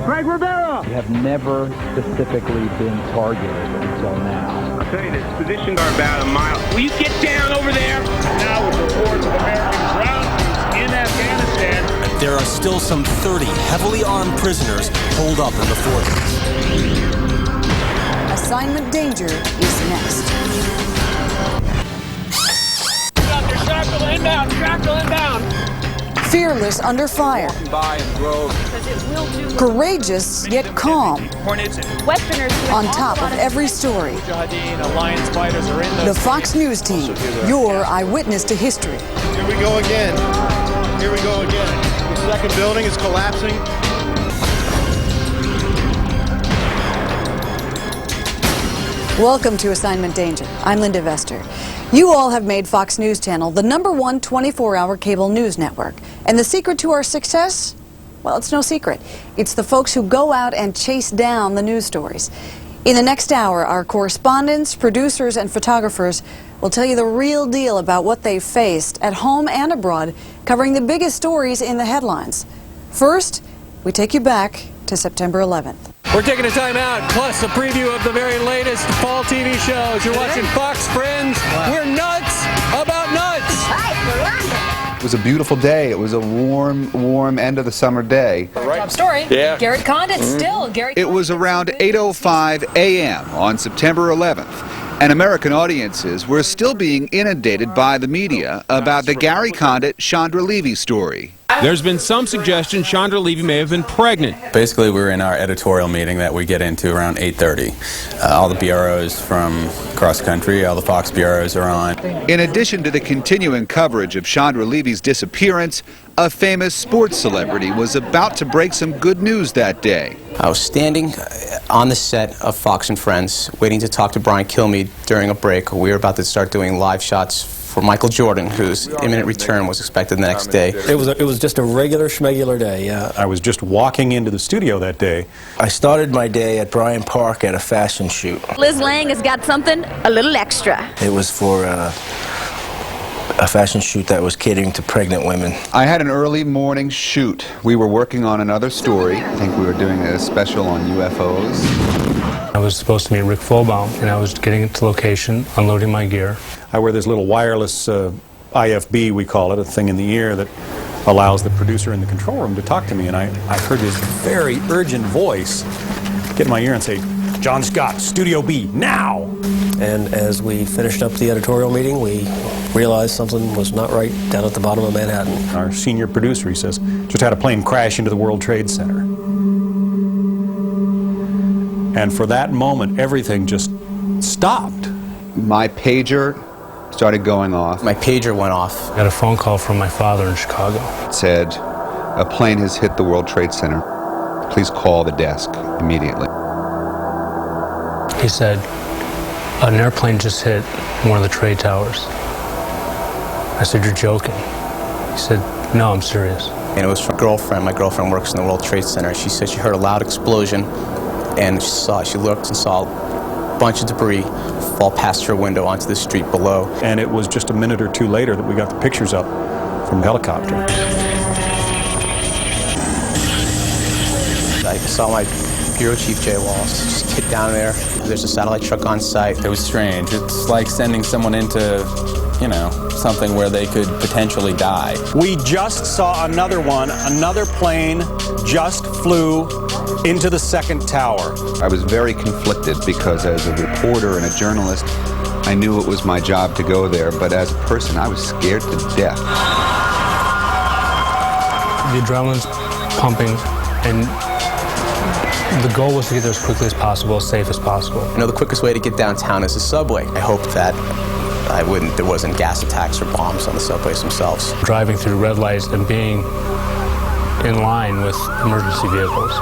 Craig Rivera. We have never specifically been targeted until now. I'll tell you this, positions are about a mile. Will you get down over there? Now with reports of American ground troops in Afghanistan. There are still some 30 heavily armed prisoners holed up in the fortress. Assignment Danger is next. Shrapnel inbound, shrapnel inbound. Fearless under fire. Courageous yet calm. Westerners On top of every story. The Fox News team, your eyewitness to history. Here we go again. Here we go again. The second building is collapsing. Welcome to Assignment Danger. I'm Linda Vester. You all have made Fox News Channel the #1 24-hour cable news network. And the secret to our success? Well, it's no secret. It's the folks who go out and chase down the news stories. In the next hour, our correspondents, producers, and photographers will tell you the real deal about what they've faced at home and abroad, covering the biggest stories in the headlines. First, we take you back to September 11th. We're taking a time out, plus a preview of the very latest fall TV shows. You're watching Fox Friends. Wow. We're nuts about nuts. It was a beautiful day. It was a warm end of the summer day. Top story. Yeah. Garrett Condit still. It was around 8:05 a.m. on September 11th, and American audiences were still being inundated by the media about the Gary Condit-Chandra Levy story. There's been some suggestion Chandra Levy may have been pregnant. Basically, we're in our editorial meeting that we get into around 8:30. All the bureaus from across the country, all the Fox bureaus are on. In addition to the continuing coverage of Chandra Levy's disappearance, a famous sports celebrity was about to break some good news that day. I was standing on the set of Fox and Friends, waiting to talk to Brian Kilmeade during a break. We were about to start doing live shots for Michael Jordan, whose imminent return was expected the next day. It was just a regular schmegular day, yeah. I was just walking into the studio that day. I started my day at Bryant Park at a fashion shoot. Liz Lang has got something a little extra. It was for a fashion shoot that was catering to pregnant women. I had an early morning shoot. We were working on another story. I think we were doing a special on UFOs. I was supposed to meet Rick Fulbaum, and I was getting to location, unloading my gear. I wear this little wireless IFB, we call it, a thing in the ear that allows the producer in the control room to talk to me. And I heard this very urgent voice get in my ear and say, "John Scott, Studio B, now!" And as we finished up the editorial meeting, we realized something was not right down at the bottom of Manhattan. Our senior producer, he says, just had a plane crash into the World Trade Center. And for that moment, everything just stopped. My pager started going off. My pager went off. I got a phone call from my father in Chicago. It said, "A plane has hit the World Trade Center. Please call the desk immediately." He said, an airplane just hit one of the trade towers. I said, "You're joking." He said, "No, I'm serious." And it was from a girlfriend. My girlfriend works in the World Trade Center. She said she heard a loud explosion, and she looked and saw a bunch of debris fall past her window onto the street below. And it was just a minute or two later that we got the pictures up from the helicopter. I saw my bureau chief, Jay Wallace, just get down there. There's a satellite truck on site. It was strange. It's like sending someone into, something where they could potentially die. We just saw another one. Another plane just flew into the second tower. I was very conflicted because as a reporter and a journalist, I knew it was my job to go there, but as a person, I was scared to death. The adrenaline's pumping, and the goal was to get there as quickly as possible, as safe as possible. The quickest way to get downtown is the subway. I hoped that there wasn't gas attacks or bombs on the subways themselves. Driving through red lights and being in line with emergency vehicles.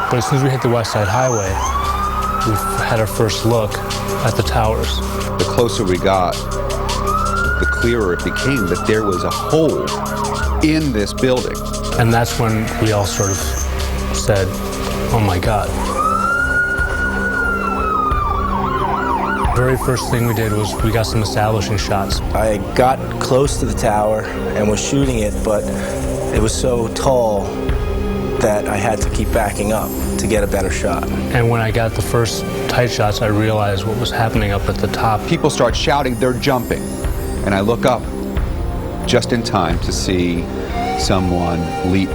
But as soon as we hit the West Side Highway, we had our first look at the towers. The closer we got, the clearer it became that there was a hole in this building. And that's when we all sort of said, "Oh my God." The very first thing we did was we got some establishing shots. I got close to the tower and was shooting it, but it was so tall that I had to keep backing up to get a better shot. And when I got the first tight shots, I realized what was happening up at the top. People start shouting, they're jumping. And I look up just in time to see someone leap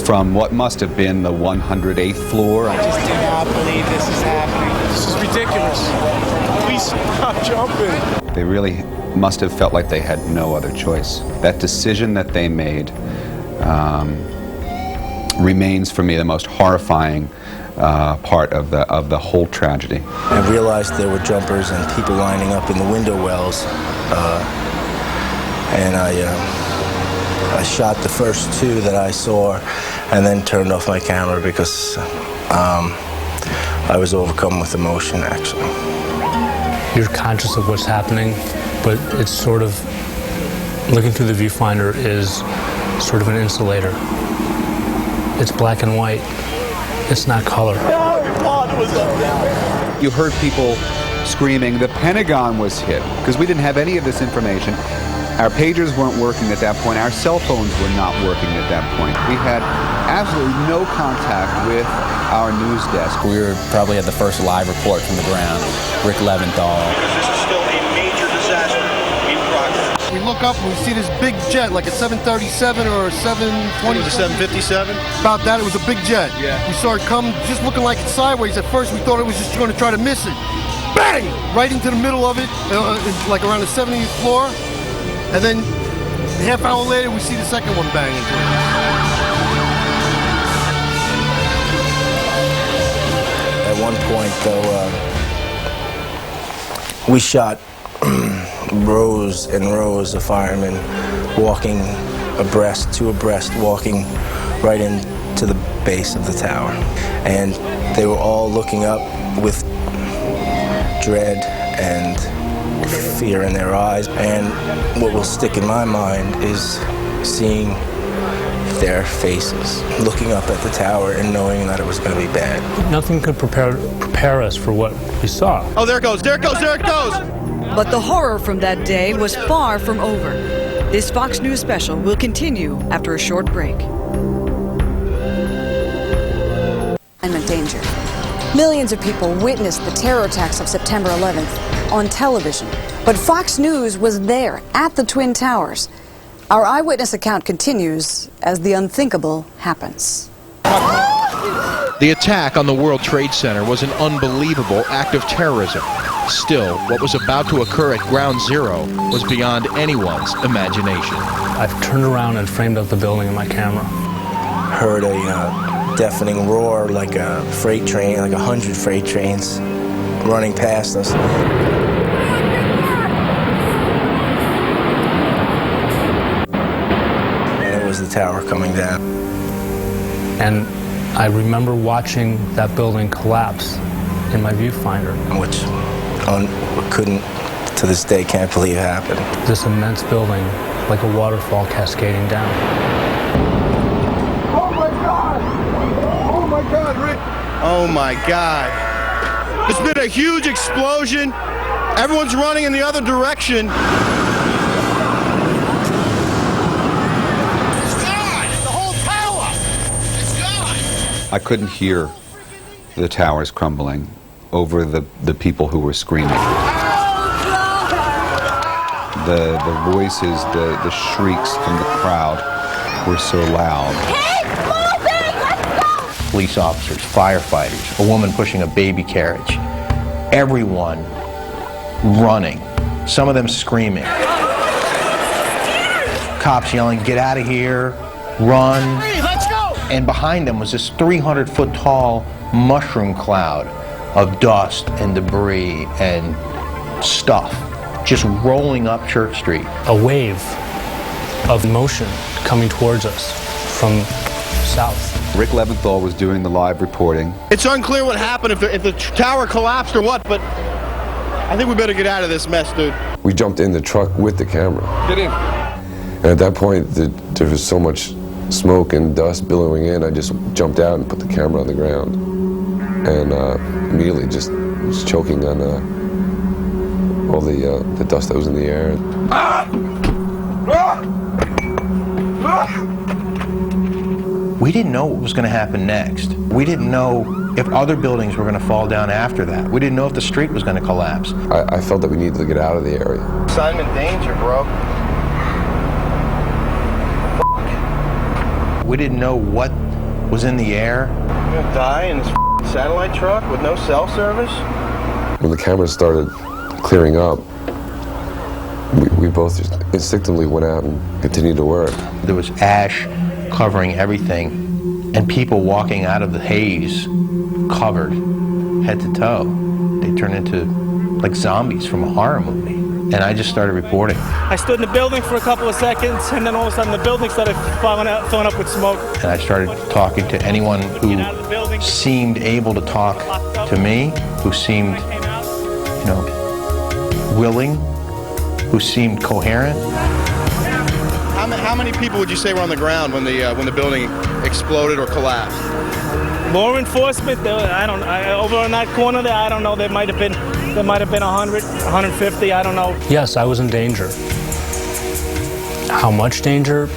from what must have been the 108th floor. I just do not believe this is happening. This is ridiculous. Please stop jumping. They really must have felt like they had no other choice. That decision that they made remains for me the most horrifying part of the whole tragedy. I realized there were jumpers and people lining up in the window wells, and I shot the first two that I saw and then turned off my camera because I was overcome with emotion, actually. You're conscious of what's happening, but it's sort of, looking through the viewfinder is sort of an insulator. It's black and white. It's not color. You heard people screaming, the Pentagon was hit, because we didn't have any of this information. Our pagers weren't working at that point. Our cell phones were not working at that point. We had absolutely no contact with our news desk. We were probably at the first live report from the ground. Rick Leventhal. This is still a major disaster in progress. We look up and we see this big jet, like a 737 or a 720. It was a 757? About that, it was a big jet. Yeah. We saw it come, just looking like it's sideways. At first, we thought it was just going to try to miss it. Bang! Right into the middle of it, like around the 70th floor. And then a half hour later, we see the second one bang into it. At one point, though, we shot rows and rows of firemen walking two abreast, walking right into the base of the tower. And they were all looking up with dread and fear in their eyes. And what will stick in my mind is seeing their faces, looking up at the tower and knowing that it was going to be bad. Nothing could prepare us for what we saw. Oh, there it goes, there it goes, there it goes! But the horror from that day was far from over. This Fox News special will continue after a short break. Assignment Danger. Millions of people witnessed the terror attacks of September 11th on television, but Fox News was there at the Twin Towers. Our eyewitness account continues as the unthinkable happens. The attack on the World Trade Center was an unbelievable act of terrorism. Still, what was about to occur at Ground Zero was beyond anyone's imagination. I've turned around and framed up the building in my camera. Heard a deafening roar like a freight train, like 100 freight trains running past us. And it was the tower coming down. And I remember watching that building collapse in my viewfinder. Which couldn't, to this day, can't believe happened. This immense building, like a waterfall cascading down. Oh my God! Oh my God, Rick! Oh my God! There's been a huge explosion. Everyone's running in the other direction. It's gone! The whole tower! It's gone! I couldn't hear the towers crumbling over the people who were screaming. The voices, the shrieks from the crowd were so loud. Police officers, firefighters, a woman pushing a baby carriage, everyone running, some of them screaming. Cops yelling, "Get out of here, run." Let's go! And behind them was this 300-foot tall mushroom cloud of dust and debris and stuff just rolling up Church Street. A wave of motion coming towards us from south. Rick Leventhal was doing the live reporting. It's unclear what happened, if the tower collapsed or what, but I think we better get out of this mess, dude. We jumped in the truck with the camera. Get in. And at that point, there was so much smoke and dust billowing in, I just jumped out and put the camera on the ground. And immediately just was choking on all the dust that was in the air. We We didn't know what was going to happen next. We didn't know if other buildings were going to fall down after that. We didn't know if the street was going to collapse. I felt that we needed to get out of the area. Assignment danger, bro. We didn't know what was in the air. We're gonna die in this satellite truck with no cell service? When the cameras started clearing up, we both just instinctively went out and continued to work. There was ash covering everything, and people walking out of the haze covered head to toe. They turned into like zombies from a horror movie. And I just started reporting. I stood in the building for a couple of seconds, and then all of a sudden the building started filling up with smoke. And I started talking to anyone who seemed able to talk to me, who seemed, you know, willing, who seemed coherent. How many people would you say were on the ground when the building exploded or collapsed? Law enforcement, over in that corner there, I don't know, there might have been 100, 150, I don't know. Yes, I was in danger. How much danger?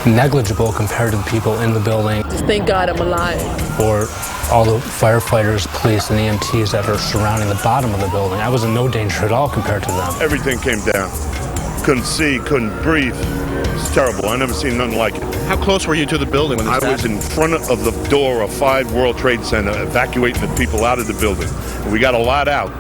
Negligible compared to the people in the building. Just thank God I'm alive. Or all the firefighters, police, and EMTs that are surrounding the bottom of the building. I was in no danger at all compared to them. Everything came down. Couldn't see, couldn't breathe. It's terrible. I never seen nothing like it. How close were you to the building when this happened? I was in front of the door of 5 World Trade Center, evacuating the people out of the building. And we got a lot out.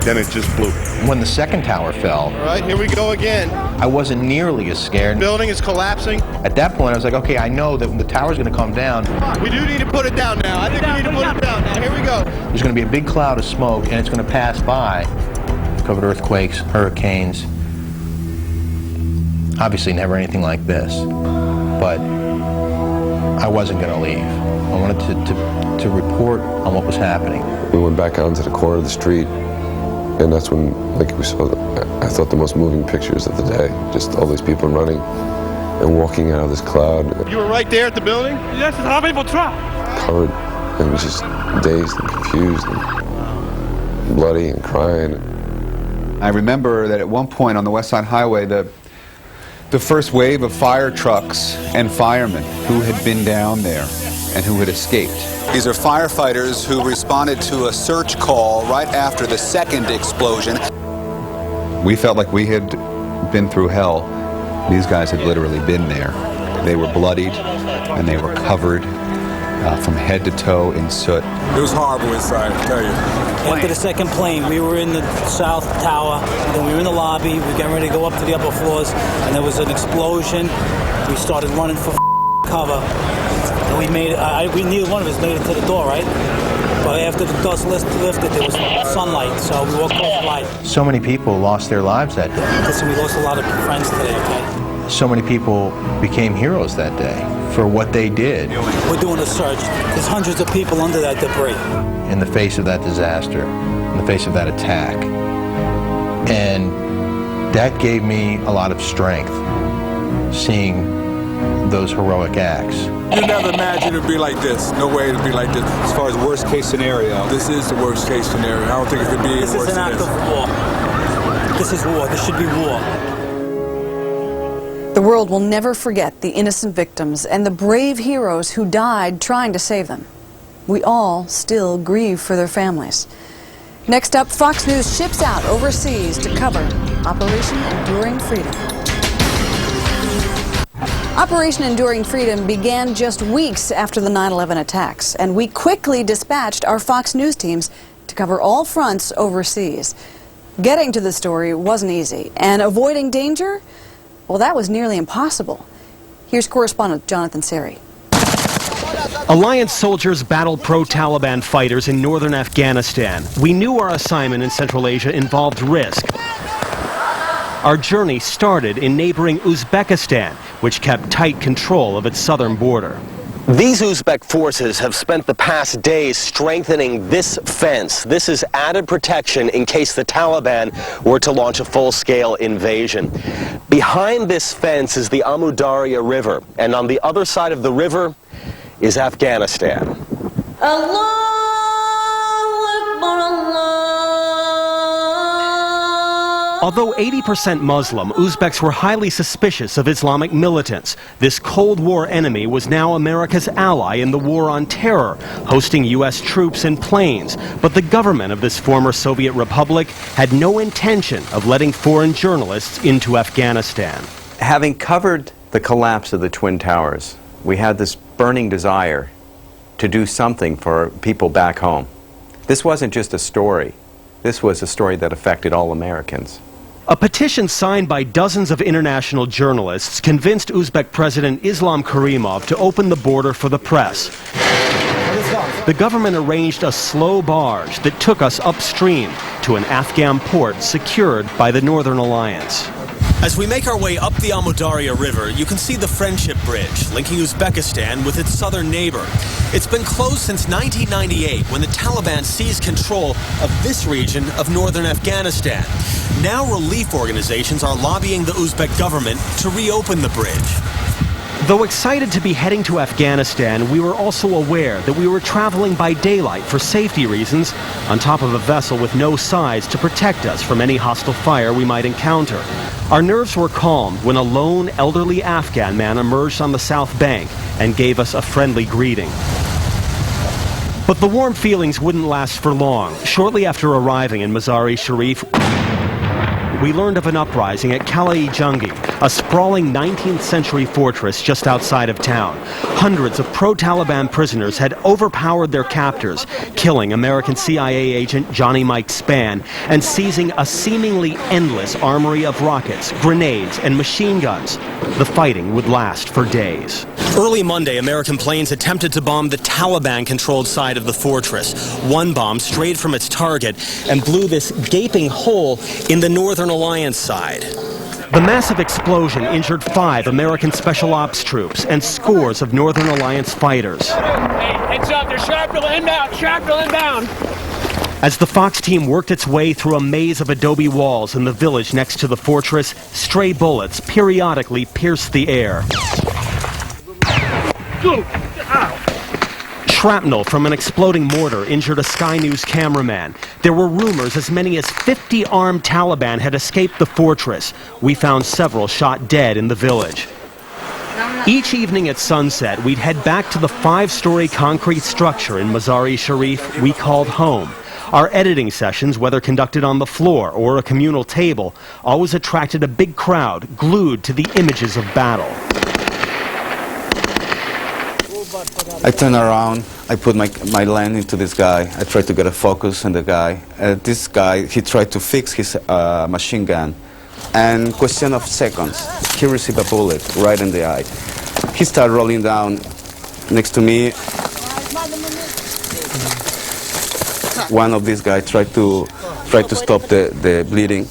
Then it just blew. When the second tower fell, all right, here we go again. I wasn't nearly as scared. The building is collapsing. At that point, I was like, okay, I know that when the tower's going to come down. We do need to put it down now. I think we need to put it down now. Here we go. There's going to be a big cloud of smoke, and it's going to pass by. Covered earthquakes, hurricanes. Obviously, never anything like this. But I wasn't going to leave. I wanted to report on what was happening. We went back out into the corner of the street. And that's when, like, we saw, I thought, the most moving pictures of the day. Just all these people running and walking out of this cloud. You were right there at the building? Yes, how people try. Covered, and was just dazed and confused and bloody and crying. I remember that at one point on the West Side Highway, the first wave of fire trucks and firemen who had been down there and who had escaped. These are firefighters who responded to a search call right after the second explosion. We felt like we had been through hell. These guys had literally been there. They were bloodied and they were covered from head to toe in soot. It was horrible inside, I tell you. After the second plane, we were in the south tower, and then we were in the lobby, we were getting ready to go up to the upper floors, and there was an explosion. We started running for cover. And we made, neither one of us made it to the door, right? But after the dust lifted, there was sunlight, so we walked off light. So many people lost their lives that day. Listen, we lost a lot of friends today, okay? So many people became heroes that day for what they did. We're doing a search. There's hundreds of people under that debris. In the face of that disaster, in the face of that attack. And that gave me a lot of strength, seeing those heroic acts. You never imagined it would be like this. No way it would be like this. As far as worst case scenario, this is the worst case scenario. I don't think it could be any worse than this. This is an act of war. This is war. This should be war. The world will never forget the innocent victims and the brave heroes who died trying to save them. We all still grieve for their families. Next up, Fox News ships out overseas to cover Operation Enduring Freedom. Operation Enduring Freedom began just weeks after the 9/11 attacks, and we quickly dispatched our Fox News teams to cover all fronts overseas. Getting to the story wasn't easy, and avoiding danger, well, that was nearly impossible. Here's correspondent Jonathan Seri. Alliance soldiers battled pro-Taliban fighters in northern Afghanistan. We knew our assignment in Central Asia involved risk. Our journey started in neighboring Uzbekistan, which kept tight control of its southern border. These Uzbek forces have spent the past days strengthening this fence. This is added protection in case the Taliban were to launch a full-scale invasion. Behind this fence is the Amu Darya River, and on the other side of the river is Afghanistan. Although 80% Muslim, Uzbeks were highly suspicious of Islamic militants. This Cold War enemy was now America's ally in the war on terror, hosting U.S. troops in planes. But the government of this former Soviet republic had no intention of letting foreign journalists into Afghanistan. Having covered the collapse of the Twin Towers, we had this burning desire to do something for people back home. This wasn't just a story. This was a story that affected all Americans. A petition signed by dozens of international journalists convinced Uzbek President Islam Karimov to open the border for the press. The government arranged a slow barge that took us upstream to an Afghan port secured by the Northern Alliance. As we make our way up the Amudarya River, you can see the Friendship Bridge, linking Uzbekistan with its southern neighbor. It's been closed since 1998, when the Taliban seized control of this region of northern Afghanistan. Now relief organizations are lobbying the Uzbek government to reopen the bridge. Though excited to be heading to Afghanistan, we were also aware that we were traveling by daylight for safety reasons, on top of a vessel with no sides to protect us from any hostile fire we might encounter. Our nerves were calmed when a lone, elderly Afghan man emerged on the south bank and gave us a friendly greeting. But the warm feelings wouldn't last for long. Shortly after arriving in Mazar-e-Sharif, we learned of an uprising at Kala-e-Jungi, a sprawling 19th century fortress just outside of town. Hundreds of pro-Taliban prisoners had overpowered their captors, killing American CIA agent Johnny Mike Spann and seizing a seemingly endless armory of rockets, grenades, and machine guns. The fighting would last for days. Early Monday, American planes attempted to bomb the Taliban-controlled side of the fortress. One bomb strayed from its target and blew this gaping hole in the Northern Alliance side. The massive explosion injured 5 American Special Ops troops and scores of Northern Alliance fighters. Hey, heads up, there's shrapnel inbound, shrapnel inbound. As the Fox team worked its way through a maze of adobe walls in the village next to the fortress, stray bullets periodically pierced the air. Shrapnel from an exploding mortar injured a Sky News cameraman. There were rumors as many as 50 armed Taliban had escaped the fortress. We found several shot dead in the village. Each evening at sunset, we'd head back to the 5-story concrete structure in Mazar-e-Sharif we called home. Our editing sessions, whether conducted on the floor or a communal table, always attracted a big crowd glued to the images of battle. I turned around, I put my lens into this guy. I tried to get a focus on the guy. This guy, he tried to fix his machine gun. And question of seconds, he received a bullet right in the eye. He started rolling down next to me. One of these guys tried to stop the bleeding,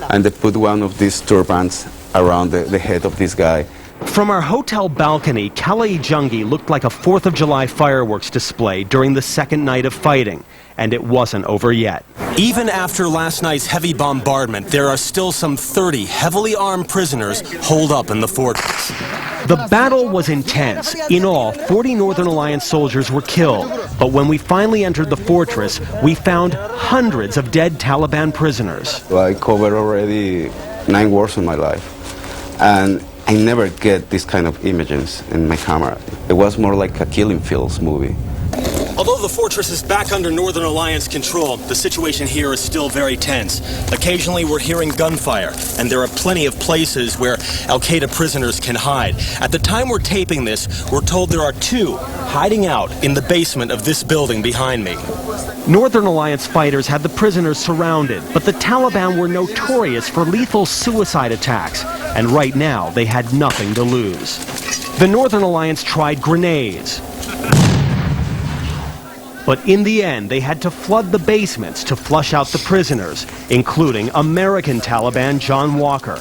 and they put one of these turbans around the head of this guy. From our hotel balcony, Kala-e-Jungi looked like a 4th of July fireworks display during the second night of fighting, and it wasn't over yet. Even after last night's heavy bombardment, there are still some 30 heavily armed prisoners holed up in the fortress. The battle was intense. In all, 40 Northern Alliance soldiers were killed. But when we finally entered the fortress, we found hundreds of dead Taliban prisoners. Well, I covered already 9 wars in my life. And I never get this kind of images in my camera. It was more like a Killing Fields movie. Although the fortress is back under Northern Alliance control, the situation here is still very tense. Occasionally we're hearing gunfire, and there are plenty of places where Al-Qaeda prisoners can hide. At the time we're taping this, we're told there are 2 hiding out in the basement of this building behind me. Northern Alliance fighters had the prisoners surrounded, but the Taliban were notorious for lethal suicide attacks, and right now they had nothing to lose. The Northern Alliance tried grenades, but in the end they had to flood the basements to flush out the prisoners, including American Taliban John Walker.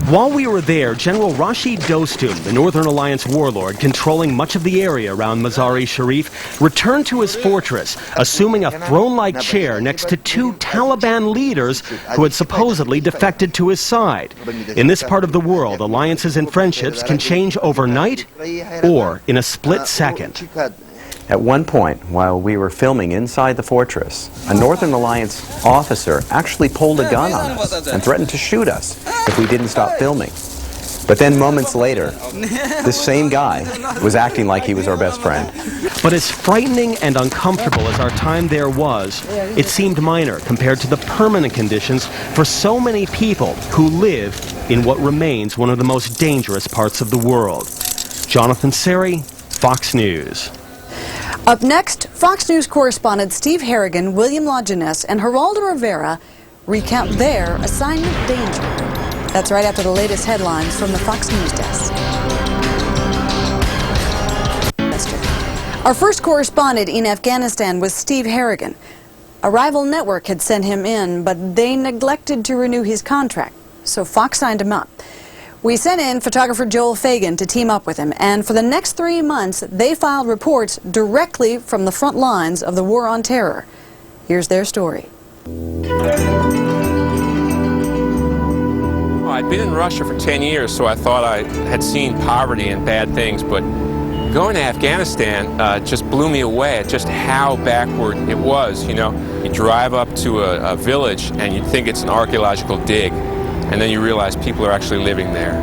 While we were there, General Rashid Dostum, the Northern Alliance warlord controlling much of the area around Mazar-e-Sharif, returned to his fortress, assuming a throne-like chair next to 2 Taliban leaders who had supposedly defected to his side. In this part of the world, alliances and friendships can change overnight or in a split second. At one point, while we were filming inside the fortress, a Northern Alliance officer actually pulled a gun on us and threatened to shoot us if we didn't stop filming. But then moments later, this same guy was acting like he was our best friend. But as frightening and uncomfortable as our time there was, it seemed minor compared to the permanent conditions for so many people who live in what remains one of the most dangerous parts of the world. Jonathan Seri, Fox News. Up next, Fox News correspondent Steve Harrigan, William LaJeunesse, and Geraldo Rivera recount their assignment danger. That's right after the latest headlines from the Fox News desk. Our first correspondent in Afghanistan was Steve Harrigan. A rival network had sent him in, but they neglected to renew his contract, so Fox signed him up. We sent in photographer Joel Fagan to team up with him, and for the next 3 months, they filed reports directly from the front lines of the war on terror. Here's their story. I'd been in Russia for 10 years, so I thought I had seen poverty and bad things, but going to Afghanistan just blew me away at just how backward it was. You know, you drive up to a village and you think it's an archaeological dig, and then you realize people are actually living there.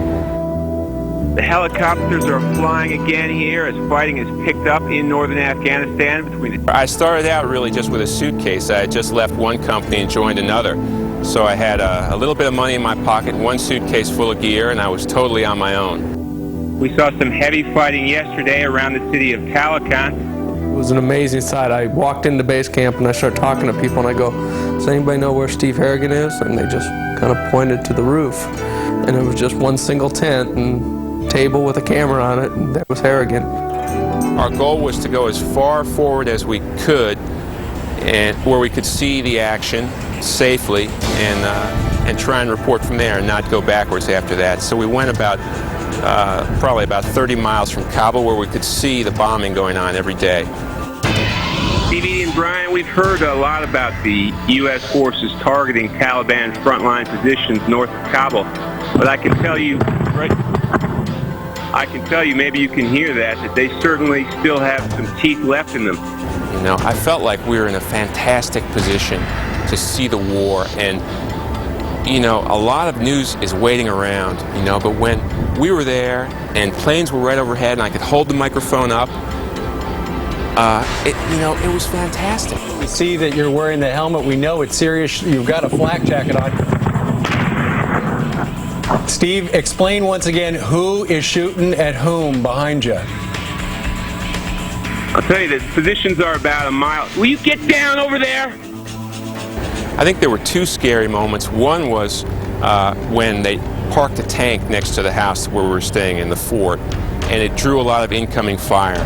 The helicopters are flying again here as fighting is picked up in northern Afghanistan. I started out really just with a suitcase. I had just left one company and joined another. So I had a little bit of money in my pocket, one suitcase full of gear, and I was totally on my own. We saw some heavy fighting yesterday around the city of Taloqan. It was an amazing sight. I walked into base camp and I started talking to people and I go, does anybody know where Steve Harrigan is? And they just kind of pointed to the roof. And it was just one single tent and table with a camera on it, and that was Harrigan. Our goal was to go as far forward as we could, and where we could see the action safely, and try and report from there and not go backwards after that. So we went about probably about 30 miles from Kabul, where we could see the bombing going on every day. Stevie and Brian, we've heard a lot about the U.S. forces targeting Taliban frontline positions north of Kabul, but I can tell you, maybe you can hear that they certainly still have some teeth left in them. You know, I felt like we were in a fantastic position to see the war, and you know, a lot of news is waiting around, you know, but when we were there and planes were right overhead and I could hold the microphone up, it was fantastic. We see that you're wearing the helmet. We know it's serious. You've got a flak jacket on. Steve, explain once again who is shooting at whom behind you. I'll tell you, the positions are about a mile. Will you get down over there? I think there were two scary moments. One was when they parked a tank next to the house where we were staying in the fort, and it drew a lot of incoming fire.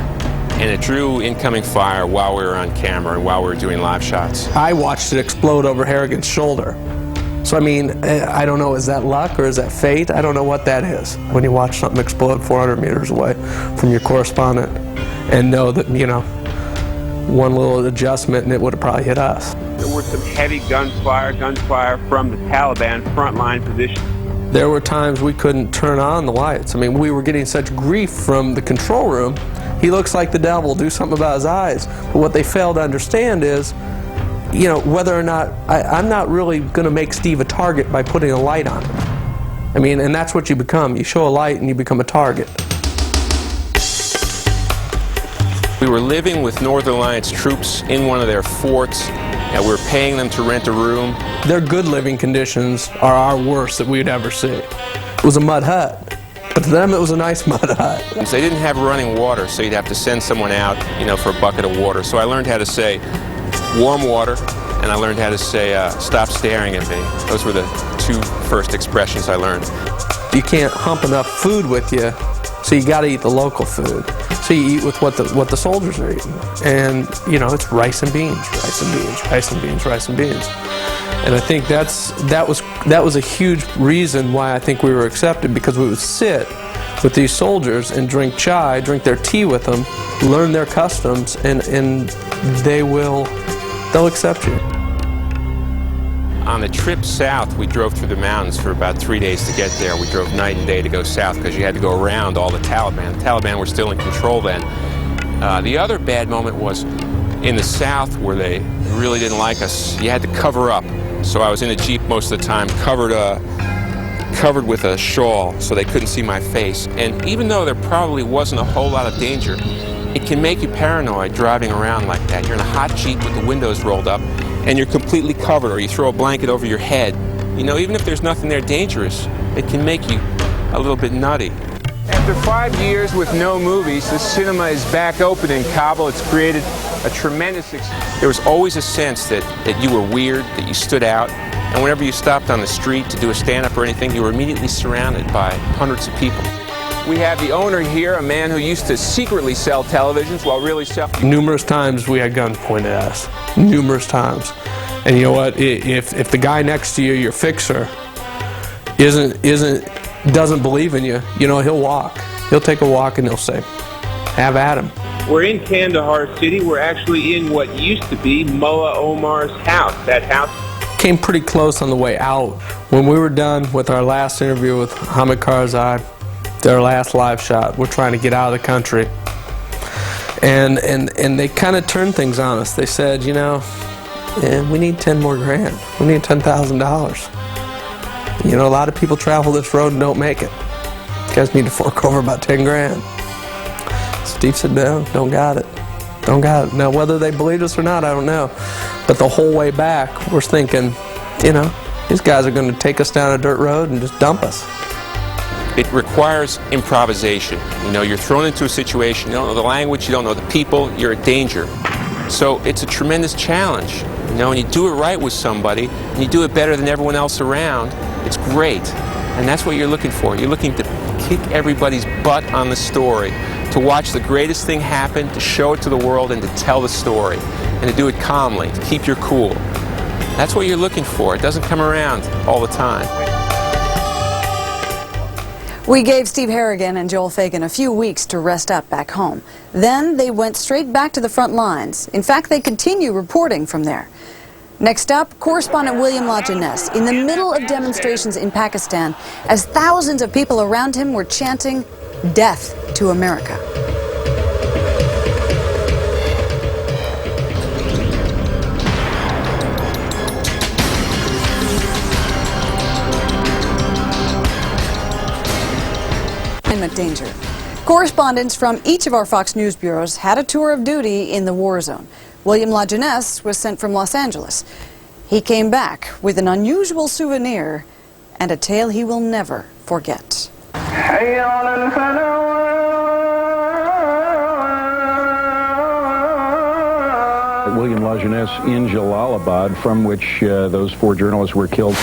And it drew incoming fire while we were on camera and while we were doing live shots. I watched it explode over Harrigan's shoulder. So, I mean, I don't know, is that luck or is that fate? I don't know what that is. When you watch something explode 400 meters away from your correspondent and know that, you know, one little adjustment and it would have probably hit us. There were some heavy gunfire from the Taliban frontline position. There were times we couldn't turn on the lights. I mean, we were getting such grief from the control room. He looks like the devil, do something about his eyes. But what they fail to understand is, you know, whether or not, I'm not really going to make Steve a target by putting a light on him. I mean, and that's what you become. You show a light and you become a target. We were living with Northern Alliance troops in one of their forts, and we were paying them to rent a room. Their good living conditions are our worst that we'd ever see. It was a mud hut. But to them, it was a nice mud hut. They didn't have running water, so you'd have to send someone out, you know, for a bucket of water. So I learned how to say warm water, and I learned how to say stop staring at me. Those were the two first expressions I learned. You can't hump enough food with you, so you got to eat the local food. So you eat with what the soldiers are eating, and you know, it's rice and beans, rice and beans, rice and beans, rice and beans. And I think that was a huge reason why I think we were accepted, because we would sit with these soldiers and drink chai, drink their tea with them, learn their customs, and they'll accept you. On the trip south, we drove through the mountains for about 3 days to get there. We drove night and day to go south because you had to go around all the Taliban. The Taliban were still in control then. The other bad moment was in the South, where they really didn't like us. You had to cover up. So I was in a Jeep most of the time, covered with a shawl so they couldn't see my face. And even though there probably wasn't a whole lot of danger, it can make you paranoid driving around like that. You're in a hot Jeep with the windows rolled up, and you're completely covered, or you throw a blanket over your head. You know, even if there's nothing there dangerous, it can make you a little bit nutty. After 5 years with no movies, the cinema is back open in Kabul. It's created a tremendous experience. There was always a sense that you were weird, that you stood out, and whenever you stopped on the street to do a stand-up or anything, you were immediately surrounded by hundreds of people. We have the owner here, a man who used to secretly sell televisions while really selling. Numerous times we had guns pointed at us. Numerous times. And you know what? If the guy next to you, your fixer, doesn't believe in you, you know, he'll walk. He'll take a walk and he'll say, have at him. We're in Kandahar City. We're actually in what used to be Mullah Omar's house. That house came pretty close on the way out. When we were done with our last interview with Hamid Karzai, their last live shot, we're trying to get out of the country. And they kind of turned things on us. They said, you know, we need 10 more grand. We need $10,000. You know, a lot of people travel this road and don't make it. You guys need to fork over about 10 grand. Steve said, no, don't got it. Don't got it. Now, whether they believed us or not, I don't know. But the whole way back, we're thinking, you know, these guys are going to take us down a dirt road and just dump us. It requires improvisation. You know, you're thrown into a situation, you don't know the language, you don't know the people, you're in danger. So it's a tremendous challenge. You know, and you do it right with somebody, and you do it better than everyone else around, it's great. And that's what you're looking for. You're looking to kick everybody's butt on the story, to watch the greatest thing happen, to show it to the world, and to tell the story. And to do it calmly, to keep your cool. That's what you're looking for. It doesn't come around all the time. We gave Steve Harrigan and Joel Fagan a few weeks to rest up back home. Then they went straight back to the front lines. In fact, they continue reporting from there. Next up, correspondent William LaJeunesse in the middle of demonstrations in Pakistan as thousands of people around him were chanting, "Death to America." Danger. Correspondents from each of our Fox News bureaus had a tour of duty in the war zone. William LaJeunesse was sent from Los Angeles. He came back with an unusual souvenir and a tale he will never forget. William LaJeunesse in Jalalabad, from which those 4 journalists were killed.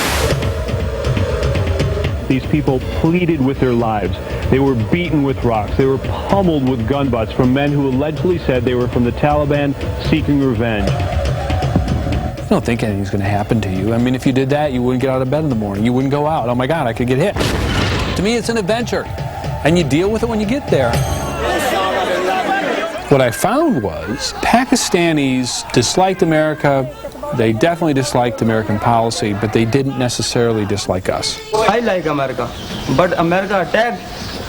These people pleaded with their lives. They were beaten with rocks. They were pummeled with gun butts from men who allegedly said they were from the Taliban seeking revenge. I don't think anything's going to happen to you. I mean, if you did that, you wouldn't get out of bed in the morning. You wouldn't go out. Oh my God, I could get hit. To me, it's an adventure. And you deal with it when you get there. What I found was Pakistanis disliked America. They definitely disliked American policy, but they didn't necessarily dislike us. I like America, but America attacked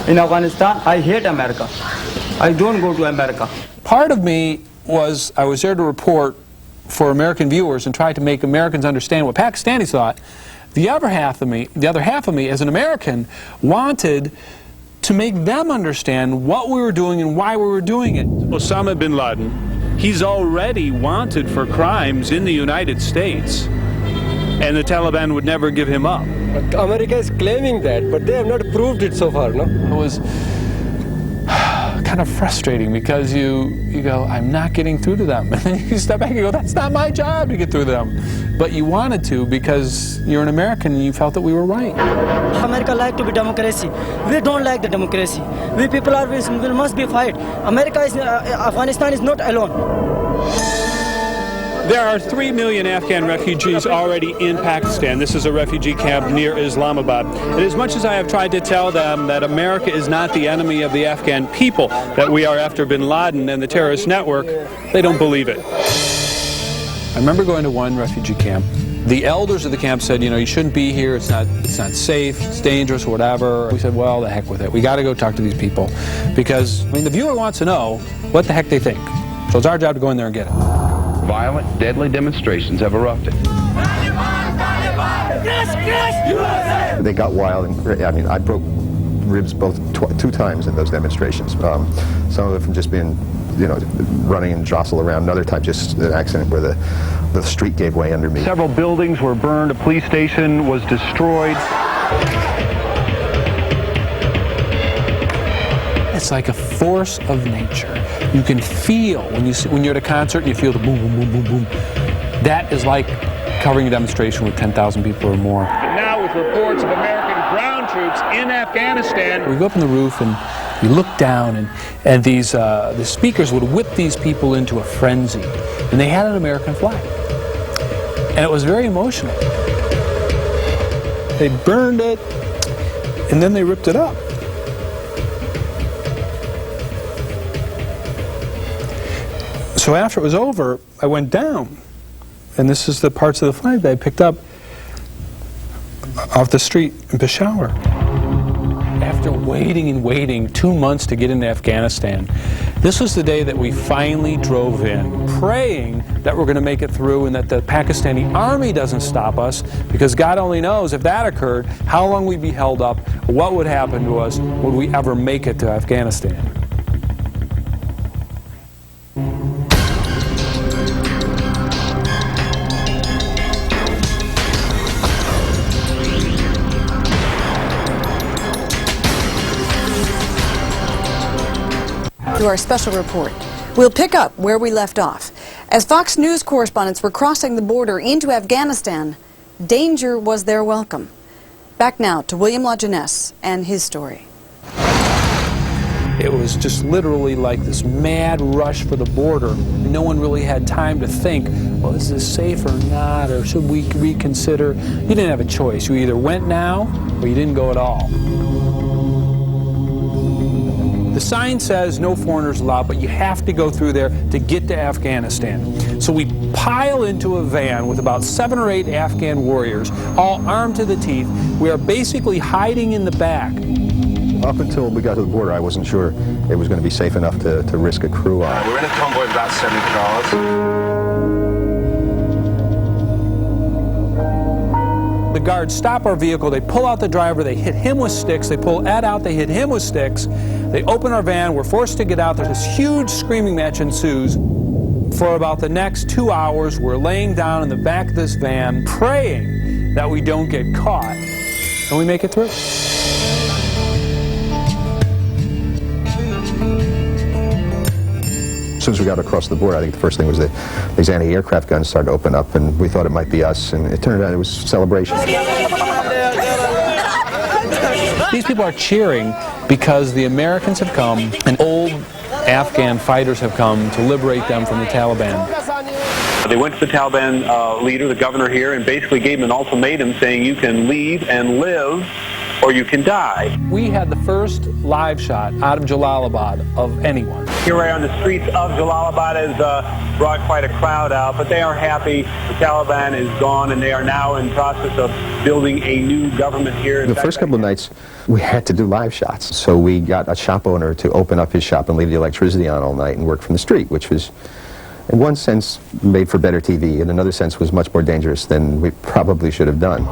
in Afghanistan. I hate America. I don't go to America. Part of me was, I was there to report for American viewers and try to make Americans understand what Pakistanis thought. The other half of me as an American wanted to make them understand what we were doing and why we were doing it. Osama bin Laden, he's already wanted for crimes in the United States, and the Taliban would never give him up. But America is claiming that, but they have not proved it so far, no? It was kind of frustrating because you go, I'm not getting through to them. And then you step back and go, that's not my job to get through to them. But you wanted to because you're an American and you felt that we were right. America like to be democracy. We don't like the democracy. We people are, we must be fight. America is, Afghanistan is not alone. There are 3 million Afghan refugees already in Pakistan. This is a refugee camp near Islamabad. And as much as I have tried to tell them that America is not the enemy of the Afghan people, that we are after bin Laden and the terrorist network, they don't believe it. I remember going to one refugee camp The elders of the camp said, you know, you shouldn't be here, it's not safe, it's dangerous, whatever. We said, well, the heck with it. We got to go talk to these people because, I mean, the viewer wants to know what the heck they think. So it's our job to go in there and get it. Violent, deadly demonstrations have erupted. They got wild, and I mean, I broke ribs both two times in those demonstrations. Some of it from just being, you know, running and jostle around. Another time, just an accident where the street gave way under me. Several buildings were burned. A police station was destroyed. It's like a force of nature. You can feel when you're at a concert and you feel the boom, boom, boom, boom, boom. That is like covering a demonstration with 10,000 people or more. And now with reports of American ground troops in Afghanistan. We go up in the roof and we look down, and these the speakers would whip these people into a frenzy, and they had an American flag, and it was very emotional. They burned it, and then they ripped it up. So after it was over, I went down, and this is the parts of the flag that I picked up off the street in Peshawar. After waiting and waiting 2 months to get into Afghanistan, this was the day that we finally drove in, praying that we're going to make it through and that the Pakistani army doesn't stop us, because God only knows if that occurred, how long we'd be held up, what would happen to us, would we ever make it to Afghanistan. To our special report. We'll pick up where we left off. As Fox News correspondents were crossing the border into Afghanistan, danger was their welcome. Back now to William LaJeunesse and his story. It was just literally like this mad rush for the border. No one really had time to think, well, is this safe or not, or should we reconsider? You didn't have a choice. You either went now or you didn't go at all. The sign says no foreigners allowed, but you have to go through there to get to Afghanistan. So we pile into a van with about 7 or 8 Afghan warriors, all armed to the teeth. We are basically hiding in the back. Up until we got to the border, I wasn't sure it was going to be safe enough to risk a crew on. We're in a convoy of about 7 cars. The guards stop our vehicle, they pull out the driver, they hit him with sticks, they pull Ed out, they hit him with sticks, they open our van, we're forced to get out, there's this huge screaming match ensues. For about the next 2 hours, we're laying down in the back of this van, praying that we don't get caught, and we make it through. As soon as we got across the border, I think the first thing was that these anti-aircraft guns started to open up, and we thought it might be us, and it turned out it was celebration. These people are cheering because the Americans have come and old Afghan fighters have come to liberate them from the Taliban. They went to the Taliban leader, the governor here, and basically gave him an ultimatum saying you can leave and live or you can die. We had the first live shot out of Jalalabad of anyone. Here we are on the streets of Jalalabad has brought quite a crowd out, but they are happy. The Taliban is gone, and they are now in process of building a new government here. The first couple of nights, we had to do live shots. So we got a shop owner to open up his shop and leave the electricity on all night and work from the street, which was, in one sense, made for better TV. In another sense, was much more dangerous than we probably should have done.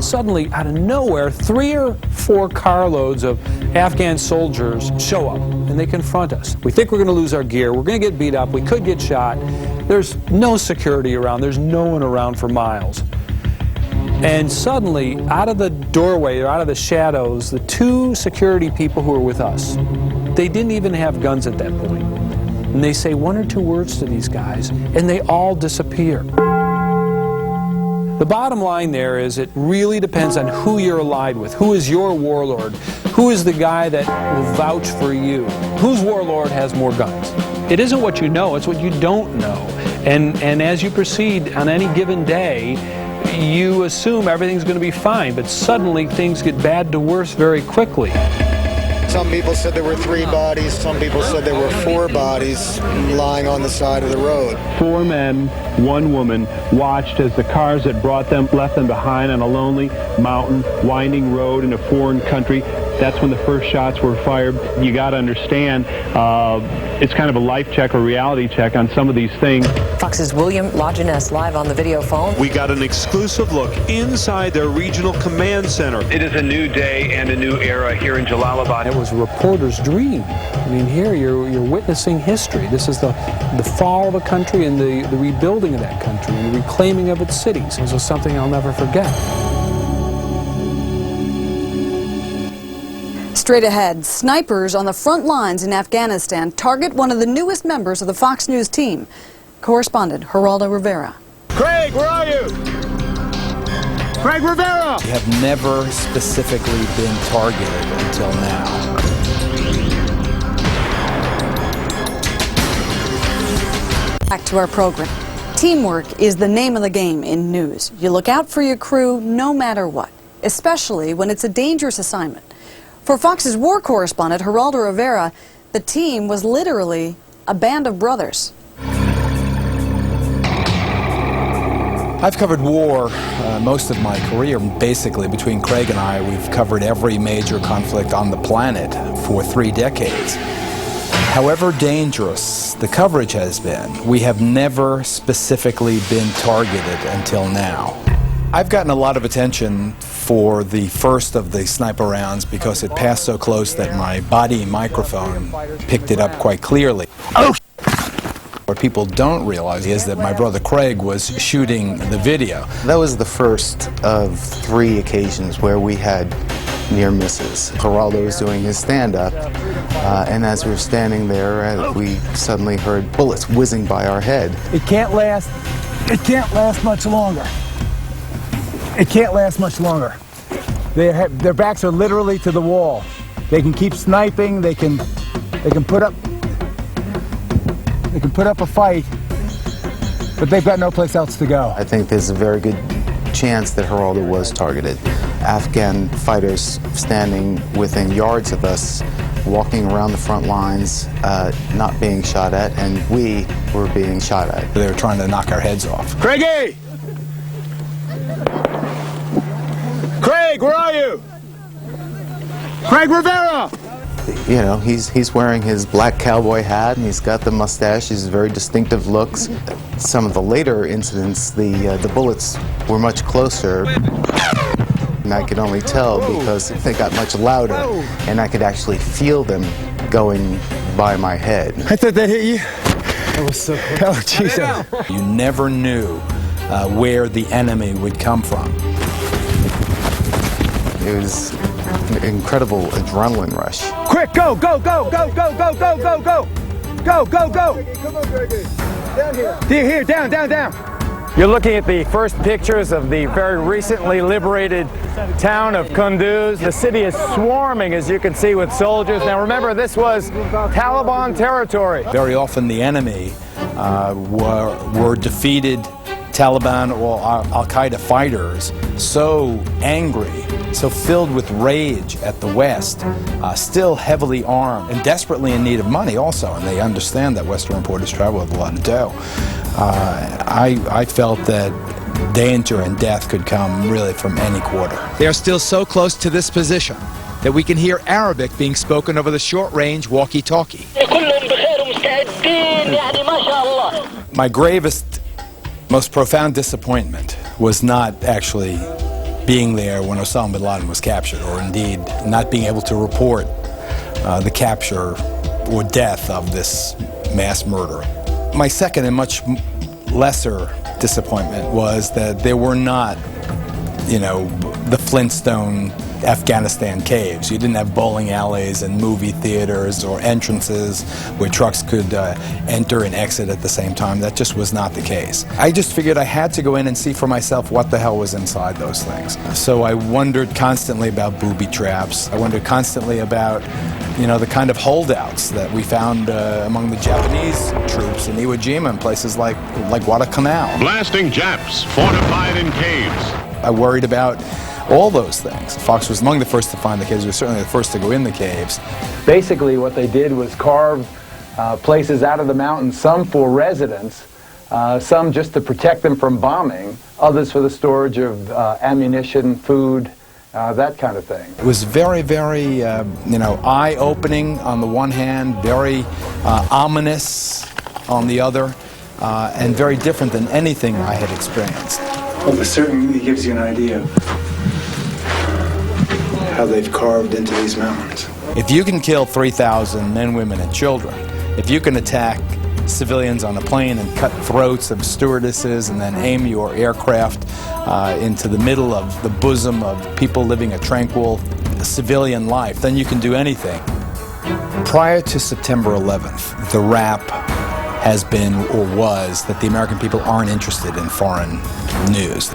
Suddenly, out of nowhere, 3 or 4 carloads of Afghan soldiers show up, and they confront us. We think we're going to lose our gear, we're going to get beat up, we could get shot. There's no security around, there's no one around for miles. And suddenly, out of the doorway, or out of the shadows, the 2 security people who are with us, they didn't even have guns at that point. And they say 1 or 2 words to these guys, and they all disappear. The bottom line there is it really depends on who you're allied with. Who is your warlord? Who is the guy that will vouch for you? Whose warlord has more guns? It isn't what you know, it's what you don't know. And as you proceed on any given day, you assume everything's going to be fine, but suddenly things get bad to worse very quickly. Some people said there were 3 bodies, some people said there were 4 bodies lying on the side of the road. 4 men, 1 woman watched as the cars that brought them left them behind on a lonely mountain winding road in a foreign country. That's when the first shots were fired. You got to understand, it's kind of a life check or reality check on some of these things. Fox's William Lajeunesse live on the video phone. We got an exclusive look inside their regional command center. It is a new day and a new era here in Jalalabad. It was a reporter's dream. I mean, here you're witnessing history. This is the fall of a country and the rebuilding of that country and the reclaiming of its cities. This is something I'll never forget. Straight ahead, snipers on the front lines in Afghanistan target one of the newest members of the Fox News team. Correspondent Geraldo Rivera. Craig, where are you? Craig Rivera! We have never specifically been targeted until now. Back to our program. Teamwork is the name of the game in news. You look out for your crew no matter what, especially when it's a dangerous assignment. For Fox's war correspondent, Geraldo Rivera, the team was literally a band of brothers. I've covered war most of my career. Basically, between Craig and I, we've covered every major conflict on the planet for 3 decades. However dangerous the coverage has been, we have never specifically been targeted until now. I've gotten a lot of attention for the first of the sniper rounds because it passed so close that my body microphone picked it up quite clearly. Oh! What people don't realize is that my brother Craig was shooting the video. That was the first of 3 occasions where we had near misses. Geraldo was doing his stand-up, and as we were standing there, we suddenly heard bullets whizzing by our head. It can't last much longer. It can't last much longer. Their backs are literally to the wall. They can keep sniping, they can put up a fight, but they've got no place else to go. I think there's a very good chance that Geraldo was targeted. Afghan fighters standing within yards of us, walking around the front lines, not being shot at, and we were being shot at. They were trying to knock our heads off. Craigie! Craig, where are you? Craig Rivera! You know, he's wearing his black cowboy hat and he's got the mustache, his very distinctive looks. Some of the later incidents, the bullets were much closer. And I could only tell because they got much louder and I could actually feel them going by my head. I thought that hit you. That was so close. Oh, Jesus. You never knew where the enemy would come from. It was an incredible adrenaline rush. Quick, go, go, go, go, go, go, go, go, go. Go, go, go. Come on, Greggy. Down here. Here, down, down, down. You're looking at the first pictures of the very recently liberated town of Kunduz. The city is swarming, as you can see, with soldiers. Now remember, this was Taliban territory. Very often the enemy were defeated Taliban or Al-Qaeda fighters so angry, so filled with rage at the West, still heavily armed and desperately in need of money also, and they understand that Western importers travel with a lot of dough. I felt that danger and death could come really from any quarter. They are still so close to this position that we can hear Arabic being spoken over the short-range walkie-talkie. My gravest, most profound disappointment was not actually being there when Osama bin Laden was captured, or indeed not being able to report the capture or death of this mass murderer. My second and much lesser disappointment was that there were not, you know, the Flintstone Afghanistan caves. You didn't have bowling alleys and movie theaters or entrances where trucks could enter and exit at the same time. That just was not the case. I just figured I had to go in and see for myself what the hell was inside those things. So I wondered constantly about booby traps. I wondered constantly about, you know, the kind of holdouts that we found among the Japanese troops in Iwo Jima and places like Guadalcanal. Blasting Japs fortified in caves. I worried about all those things. Fox was among the first to find the caves. He was certainly the first to go in the caves. Basically, what they did was carve places out of the mountains, some for residence, some just to protect them from bombing, others for the storage of ammunition, food, that kind of thing. It was very, very, eye-opening on the one hand, very ominous on the other, and very different than anything I had experienced. Well, it certainly gives you an idea of how they've carved into these mountains. If you can kill 3,000 men, women, and children, if you can attack civilians on a plane and cut throats of stewardesses and then aim your aircraft into the middle of the bosom of people living a tranquil civilian life, then you can do anything. Prior to September 11th, the rap has been, or was, that the American people aren't interested in foreign news.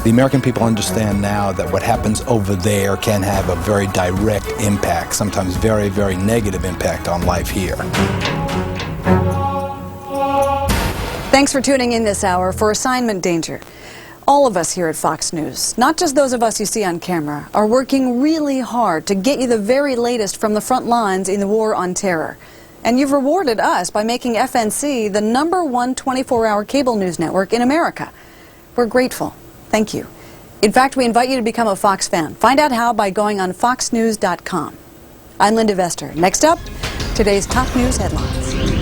The American people understand now that what happens over there can have a very direct impact, sometimes very, very negative impact on life here. Thanks for tuning in this hour for Assignment Danger. All of us here at Fox News, not just those of us you see on camera, are working really hard to get you the very latest from the front lines in the war on terror. And you've rewarded us by making FNC the #1 24-hour cable news network in America. We're grateful. Thank you. In fact, we invite you to become a Fox fan. Find out how by going on foxnews.com. I'm Linda Vester. Next up, today's top news headlines.